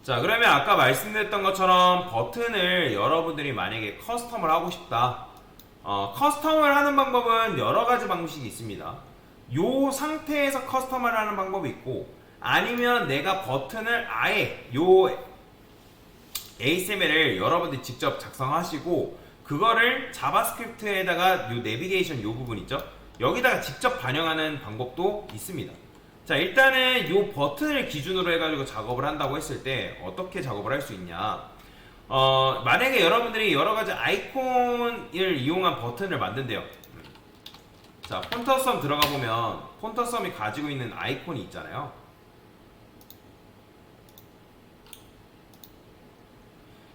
자, 그러면 아까 말씀드렸던 것처럼 버튼을 여러분들이 만약에 커스텀을 하고 싶다. 커스텀을 하는 방법은 여러 가지 방식이 있습니다. 요 상태에서 커스텀을 하는 방법이 있고, 아니면 내가 버튼을 아예 요 ASML을 여러분들이 직접 작성하시고, 그거를 자바스크립트에다가 요 내비게이션 요 부분 있죠? 여기다가 직접 반영하는 방법도 있습니다. 자, 일단은 이 버튼을 기준으로 해가지고 작업을 한다고 했을 때 어떻게 작업을 할 수 있냐. 만약에 여러분들이 여러가지 아이콘을 이용한 버튼을 만든대요. 자, 폰터썸 들어가 보면 폰터썸이 가지고 있는 아이콘이 있잖아요.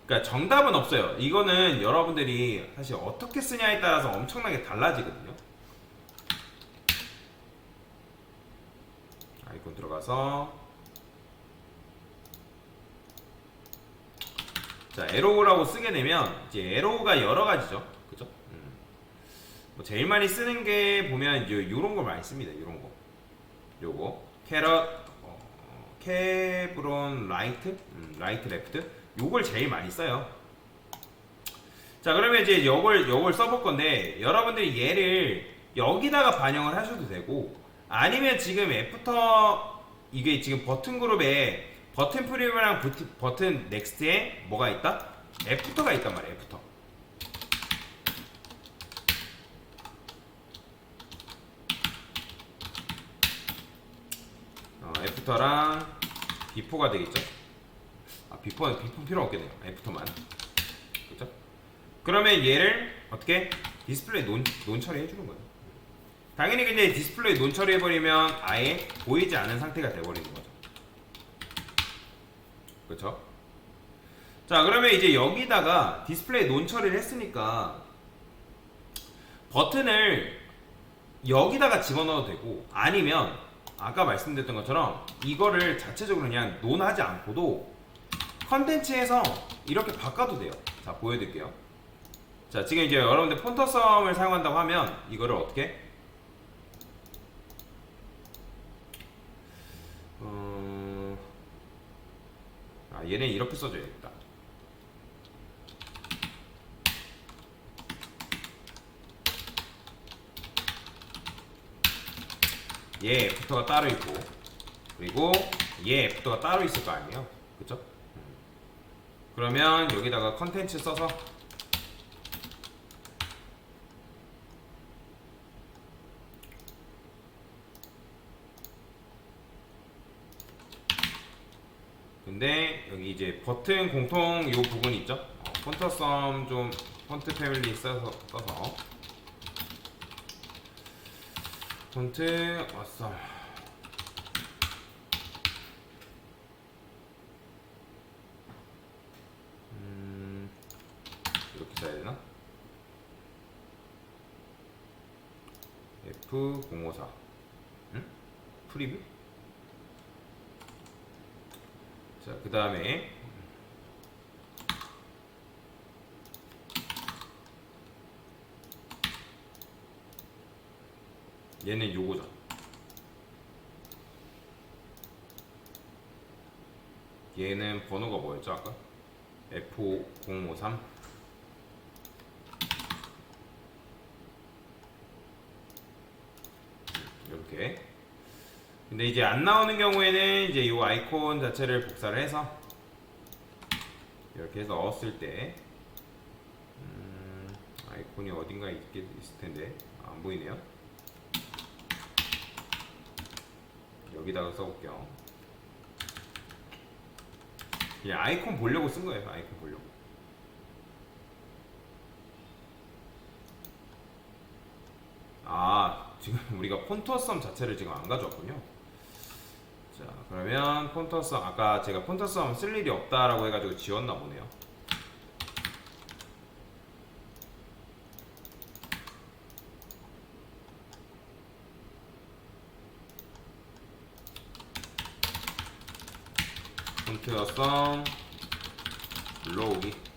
그러니까 정답은 없어요. 이거는 여러분들이 사실 어떻게 쓰냐에 따라서 엄청나게 달라지거든요. 아이콘 들어가서, 자, 에로우라고 쓰게 되면 이제 에로우가 여러 가지죠. 그죠? 뭐 제일 많이 쓰는 게 보면 이제 요런 걸 많이 씁니다. 요런 거. 요거. 캐럿, 캐브론 라이트, 라이트 레프트. 요걸 제일 많이 써요. 자, 그러면 이제 요걸 써볼 건데, 여러분들이 얘를 여기다가 반영을 하셔도 되고, 아니면 지금 애프터, 이게 지금 버튼 그룹에 버튼 프리뷰랑 버튼 넥스트에 뭐가 있다? 애프터가 있단 말이에요. 애프터. 애프터랑 비포가 되겠죠? 비포는 필요 없겠네요. 애프터만. 그죠? 그러면 얘를 어떻게 디스플레이 논 처리 해주는 거예요. 당연히 근데 디스플레이 논 처리 해버리면 아예 보이지 않은 상태가 돼버리는 거죠. 그렇죠? 자, 그러면 이제 여기다가 디스플레이 논 처리를 했으니까 버튼을 여기다가 집어넣어도 되고, 아니면 아까 말씀드렸던 것처럼 이거를 자체적으로 그냥 논하지 않고도 컨텐츠에서 이렇게 바꿔도 돼요. 자, 보여드릴게요. 자, 지금 이제 여러분들 폰터썸을 사용한다고 하면 이거를 어떻게? 얘는 이렇게 써줘야겠다. 얘 애프터가 따로 있고, 그리고 얘 애프터가 따로 있을 거 아니에요. 그쵸? 그러면 여기다가 컨텐츠 써서 근데 여기 이제 버튼 공통 요 부분 있죠? 폰터썸 좀 폰트 패밀리 써서 폰트 어썸 이렇게 써야 되나? F054 응? 프리뷰? 자, 그 다음에 얘는 요거죠. 얘는 번호가 뭐였죠 아까? F053 이렇게. 근데 이제 안 나오는 경우에는 이제 이 아이콘 자체를 복사를 해서 이렇게 해서 넣었을 때 아이콘이 어딘가 있을 텐데 안 보이네요. 여기다가 써볼게요. 그냥 아이콘 보려고 쓴 거예요. 아이콘 보려고. 지금 우리가 폰터썸 자체를 지금 안 가져왔군요. 자, 그러면 폰터썸, 아까 제가 폰터썸 쓸 일이 없다라고 해가지고 지웠나 보네요. 폰터썸 불러오기.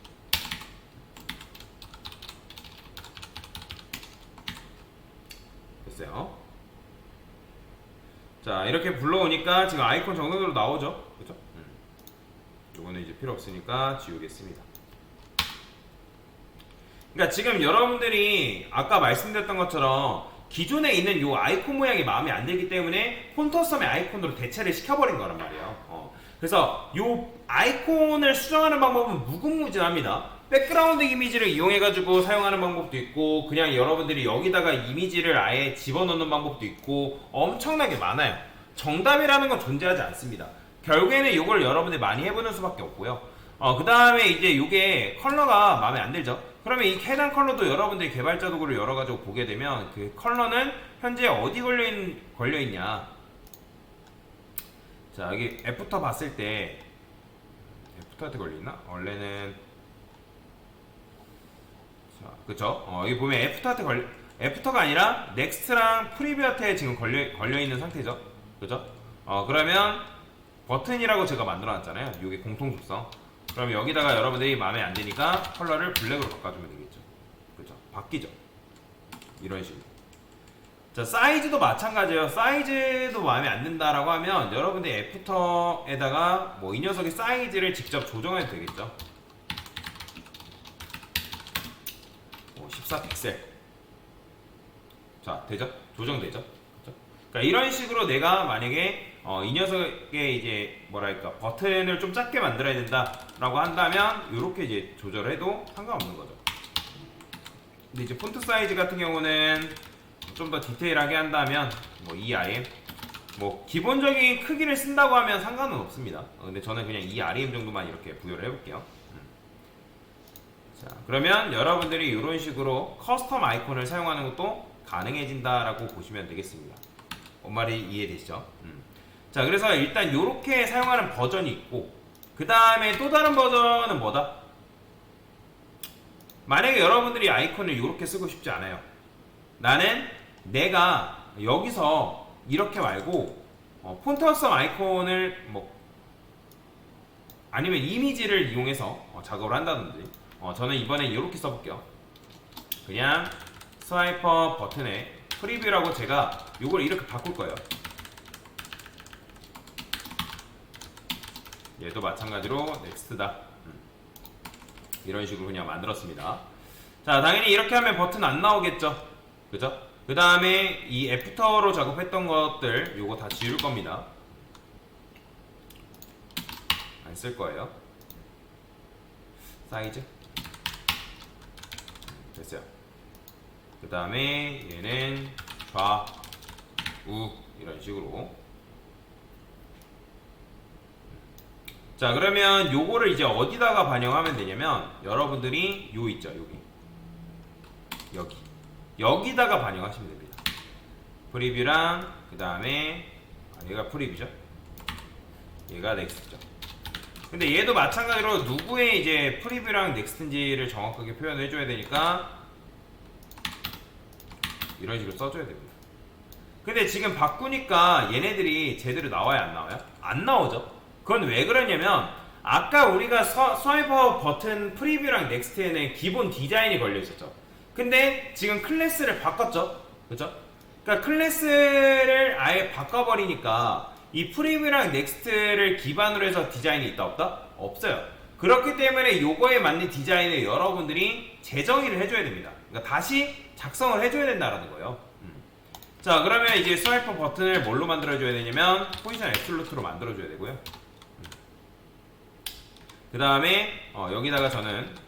됐어요. 자, 이렇게 불러오니까 지금 아이콘 정상적으로 나오죠. 그죠? 요거는 이제 필요 없으니까 지우겠습니다. 그러니까 지금 여러분들이 아까 말씀드렸던 것처럼 기존에 있는 요 아이콘 모양이 마음에 안 들기 때문에 폰터썸의 아이콘으로 대체를 시켜버린 거란 말이에요. 그래서 요 아이콘을 수정하는 방법은 무궁무진합니다. 백그라운드 이미지를 이용해가지고 사용하는 방법도 있고, 그냥 여러분들이 여기다가 이미지를 아예 집어넣는 방법도 있고, 엄청나게 많아요. 정답이라는 건 존재하지 않습니다. 결국에는 이걸 여러분들이 많이 해보는 수밖에 없고요. 그 다음에 이제 요게 컬러가 마음에 안 들죠? 그러면 이 해당 컬러도 여러분들이 개발자 도구를 열어가지고 보게 되면 그 컬러는 현재 어디 걸려있냐. 자, 여기 애프터 봤을 때, 애프터한테 걸려있나? 원래는, 자, 그쵸? 여기 보면 애프터가 아니라 넥스트랑 프리뷰한테 지금 걸려있는 상태죠? 그죠? 그러면 버튼이라고 제가 만들어놨잖아요. 이게 공통 속성. 그럼 여기다가 여러분들이 마음에 안 드니까 컬러를 블랙으로 바꿔주면 되겠죠. 그죠? 바뀌죠? 이런 식으로. 자, 사이즈도 마찬가지예요. 사이즈도 마음에 안 든다라고 하면 여러분들 애프터에다가 뭐 이 녀석의 사이즈를 직접 조정해도 되겠죠. 14 픽셀. 자, 되죠? 조정되죠? 그렇죠? 그러니까 이런 식으로 내가 만약에 이 녀석의 이제 뭐랄까 버튼을 좀 작게 만들어야 된다라고 한다면 이렇게 이제 조절해도 상관없는 거죠. 근데 이제 폰트 사이즈 같은 경우는 좀 더 디테일하게 한다면 뭐 ERM 뭐 기본적인 크기를 쓴다고 하면 상관은 없습니다. 근데 저는 그냥 ERM 정도만 이렇게 부여를 해볼게요. 자, 그러면 여러분들이 이런 식으로 커스텀 아이콘을 사용하는 것도 가능해진다라고 보시면 되겠습니다. 뭔 말이 이해되시죠? 자, 그래서 일단 이렇게 사용하는 버전이 있고, 그 다음에 또 다른 버전은 뭐다? 만약에 여러분들이 아이콘을 이렇게 쓰고 싶지 않아요. 나는 내가 여기서 이렇게 말고 폰트썸 아이콘을 뭐 아니면 이미지를 이용해서 작업을 한다든지, 저는 이번에 이렇게 써볼게요. 그냥 스와이퍼 버튼에 프리뷰라고 제가 이걸 이렇게 바꿀 거예요. 얘도 마찬가지로 넥스트다. 이런 식으로 그냥 만들었습니다. 자, 당연히 이렇게 하면 버튼 안 나오겠죠? 그죠? 그 다음에 이 애프터로 작업했던 것들 요거 다 지울 겁니다. 안 쓸 거예요. 사이즈 됐어요. 그 다음에 얘는 좌우 이런 식으로. 자, 그러면 요거를 이제 어디다가 반영하면 되냐면 여러분들이 요 있죠, 여기다가 반영하시면 됩니다. 프리뷰랑 그 다음에 얘가 프리뷰죠. 얘가 넥스트죠. 근데 얘도 마찬가지로 누구의 이제 프리뷰랑 넥스트인지를 정확하게 표현을 해줘야 되니까 이런 식으로 써줘야 됩니다. 근데 지금 바꾸니까 얘네들이 제대로 나와요, 안 나와요? 안 나오죠. 그건 왜 그러냐면 아까 우리가 스와이퍼 버튼 프리뷰랑 넥스트에는 기본 디자인이 걸려 있었죠. 근데 지금 클래스를 바꿨죠. 그죠? 그러니까 클래스를 아예 바꿔버리니까 이 프리뷰랑 넥스트를 기반으로 해서 디자인이 있다 없다? 없어요. 그렇기 때문에 요거에 맞는 디자인을 여러분들이 재정의를 해줘야 됩니다. 그러니까 다시 작성을 해줘야 된다는 거예요. 자, 그러면 이제 스와이퍼 버튼을 뭘로 만들어줘야 되냐면 포지션 앱솔루트로 만들어줘야 되고요. 그 다음에 여기다가 저는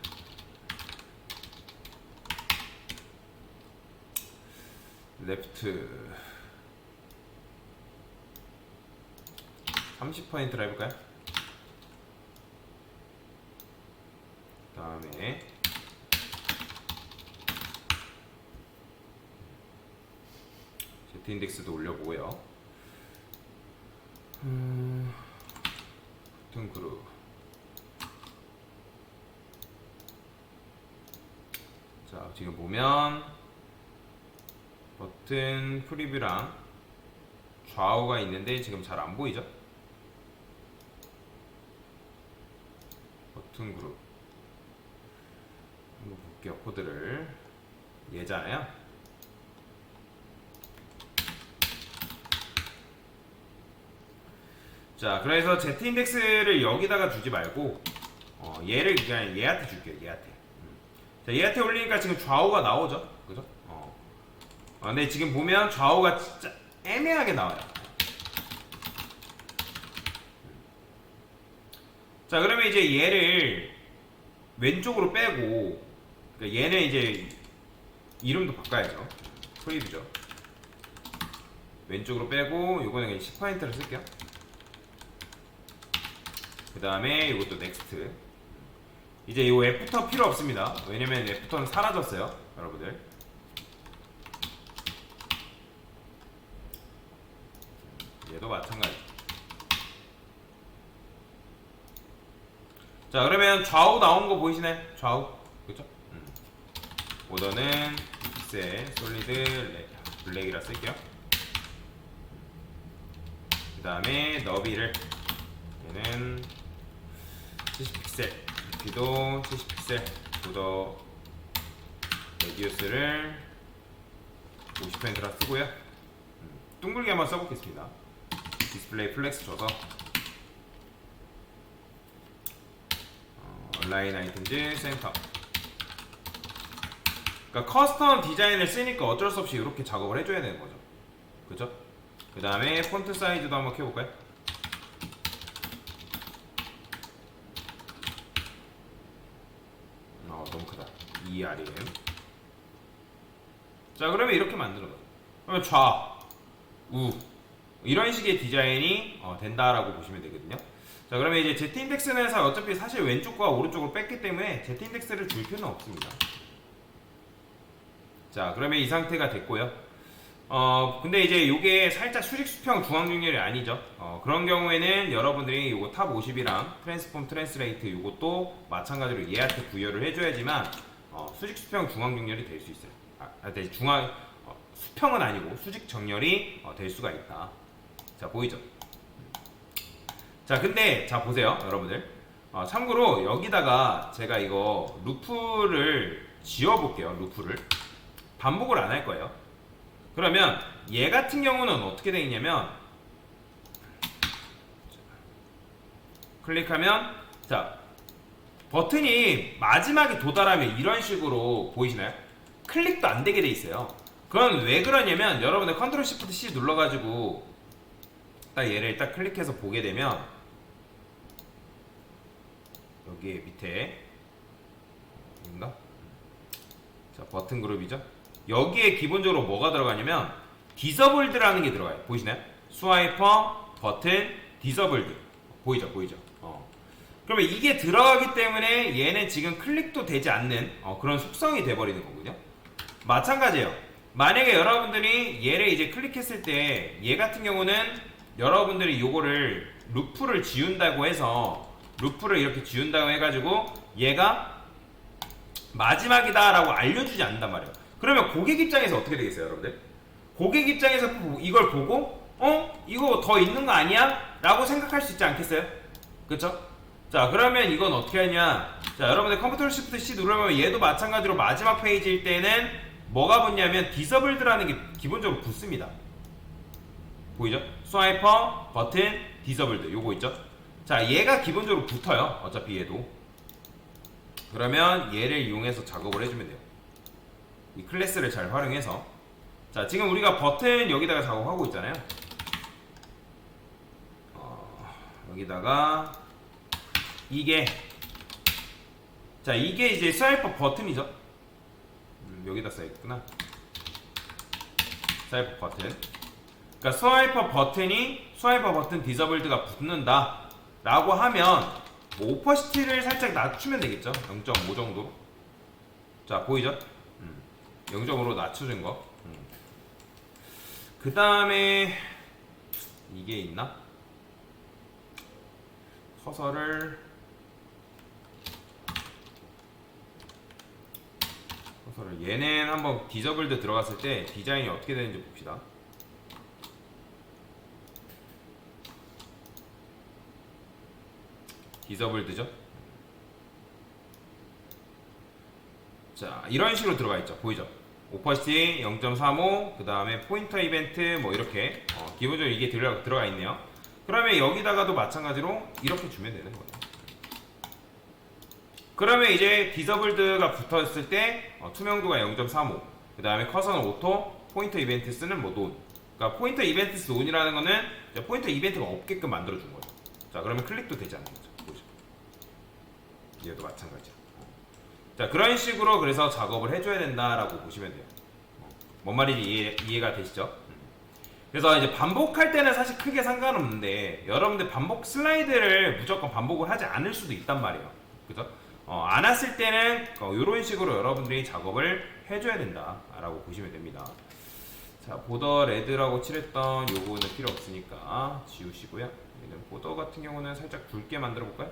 레프트 30%로 해볼까요? 그 다음에 Z 인덱스도 올려보고요. 버튼 그룹. 자, 지금 보면 버튼 프리뷰랑 좌우가 있는데 지금 잘 안 보이죠? 버튼 그룹 한번 볼게요. 코드를 얘잖아요. 자, 그래서 Z 인덱스를 여기다가 주지 말고 얘를 그냥 얘한테 줄게요. 얘한테. 자, 얘한테 올리니까 지금 좌우가 나오죠, 그죠? 근데 지금 보면 좌우가 진짜 애매하게 나와요. 자, 그러면 이제 얘를 왼쪽으로 빼고, 그러니까 얘는 이제 이름도 바꿔야죠. 프리뷰죠. 왼쪽으로 빼고, 요거는 그냥 10%를 쓸게요. 그 다음에 이것도 넥스트. 이제 요 애프터 필요 없습니다. 왜냐면 애프터는 사라졌어요, 여러분들. 얘도 마찬가지. 자, 그러면 좌우 나온 거 보이시나요? 좌우, 그쵸? 오더는 픽셀 솔리드 블랙이라 쓸게요. 그 다음에 너비를 얘는 70픽셀, 높이도 70픽셀, 오더 레디우스를 50%라 쓰고요. 둥글게 한번 써보겠습니다. 디스플레이 플렉스 줘서 온라인 아이템즈 센터. 그러니까 커스텀 디자인을 쓰니까 어쩔 수 없이 이렇게 작업을 해줘야 되는 거죠. 그죠? 그 다음에 폰트 사이즈도 한번 켜볼까요? 너무 크다. ERM. 자, 그러면 이렇게 만들어 놔요. 그러면 좌우 이런 식의 디자인이 된다라고 보시면 되거든요. 자, 그러면 이제 Z 인덱스는 어차피 사실 왼쪽과 오른쪽으로 뺐기 때문에 Z 인덱스를 줄 필요는 없습니다. 자, 그러면 이 상태가 됐고요. 근데 이제 요게 살짝 수직 수평 중앙 중렬이 아니죠. 그런 경우에는 여러분들이 요거 탑 50이랑 트랜스폼 트랜스레이트 요것도 마찬가지로 얘한테 부여를 해줘야지만 수직 수평 중앙 중렬이 될 수 있어요. 중앙 수평은 아니고 수직 정렬이 될 수가 있다. 자, 보이죠? 자, 근데 자 보세요, 여러분들. 참고로 여기다가 제가 이거 루프를 지워볼게요. 루프를 반복을 안 할 거예요. 그러면 얘 같은 경우는 어떻게 되어 있냐면, 클릭하면 자 버튼이 마지막에 도달하면 이런 식으로 보이시나요? 클릭도 안 되게 돼 있어요. 그건 왜 그러냐면, 여러분들 컨트롤 시프트 C 눌러가지고 딱 얘를 딱 클릭해서 보게 되면 여기 밑에 인가? 자, 버튼 그룹이죠. 여기에 기본적으로 뭐가 들어가냐면 디서블드라는 게 들어가요. 보이시나요? 스와이퍼, 버튼, 디서블드. 보이죠? 보이죠? 그러면 이게 들어가기 때문에 얘는 지금 클릭도 되지 않는 그런 속성이 돼버리는 거거든요. 마찬가지예요. 만약에 여러분들이 얘를 이제 클릭했을 때 얘 같은 경우는 여러분들이 요거를 루프를 지운다고 해서, 루프를 이렇게 지운다고 해가지고 얘가 마지막이다 라고 알려주지 않는단 말이에요. 그러면 고객 입장에서 어떻게 되겠어요, 여러분들? 고객 입장에서 이걸 보고 이거 더 있는 거 아니야? 라고 생각할 수 있지 않겠어요? 그쵸? 자, 그러면 이건 어떻게 하냐. 자, 여러분들 컨트롤 시프트 C 누르면 얘도 마찬가지로 마지막 페이지일 때는 뭐가 붙냐면 디서블드라는 게 기본적으로 붙습니다. 보이죠? 스와이퍼, 버튼, 디서블드 요거 있죠? 자, 얘가 기본적으로 붙어요. 어차피 얘도. 그러면 얘를 이용해서 작업을 해주면 돼요. 이 클래스를 잘 활용해서. 자, 지금 우리가 버튼 여기다가 작업하고 있잖아요. 여기다가 이게, 자, 이게 이제 스와이퍼 버튼이죠. 여기다 써있구나. 스와이퍼 버튼. 그러니까 스와이퍼 버튼 디서블드가 붙는다 라고 하면 뭐 오퍼시티를 살짝 낮추면 되겠죠. 0.5 정도로. 자, 보이죠? 0.5로 낮춰준 거. 그 다음에 이게 있나? 커서를 얘는 한번 디서블드 들어갔을 때 디자인이 어떻게 되는지 봅시다. 디서블드죠? 자, 이런 식으로 들어가 있죠. 보이죠? 오퍼시티 0.35, 그 다음에 포인터 이벤트 뭐 이렇게 기본적으로 이게 들어가 있네요. 그러면 여기다가도 마찬가지로 이렇게 주면 되는 거예요. 그러면 이제 디서블드가 붙어있을 때 투명도가 0.35, 그 다음에 커서는 오토, 포인터 이벤트스는 뭐 논. 그러니까 포인터 이벤트스 논이라는 거는 포인터 이벤트가 없게끔 만들어준 거예요. 자, 그러면 클릭도 되지 않는 거죠. 보시죠. 얘도 마찬가지야. 자, 그런 식으로 그래서 작업을 해줘야 된다라고 보시면 돼요. 뭔 말인지 이해가 되시죠? 그래서 이제 반복할 때는 사실 크게 상관없는데 여러분들 반복 슬라이드를 무조건 반복을 하지 않을 수도 있단 말이에요. 그죠? 안 했을 때는 이런 식으로 여러분들이 작업을 해줘야 된다라고 보시면 됩니다. 자, 보더 레드라고 칠했던 요거는 필요 없으니까 지우시고요. 얘는 보더 같은 경우는 살짝 굵게 만들어 볼까요?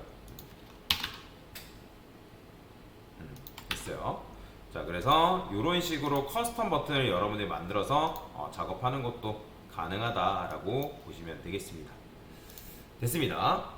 됐어요. 자, 그래서 이런 식으로 커스텀 버튼을 여러분들이 만들어서 작업하는 것도 가능하다라고 보시면 되겠습니다. 됐습니다.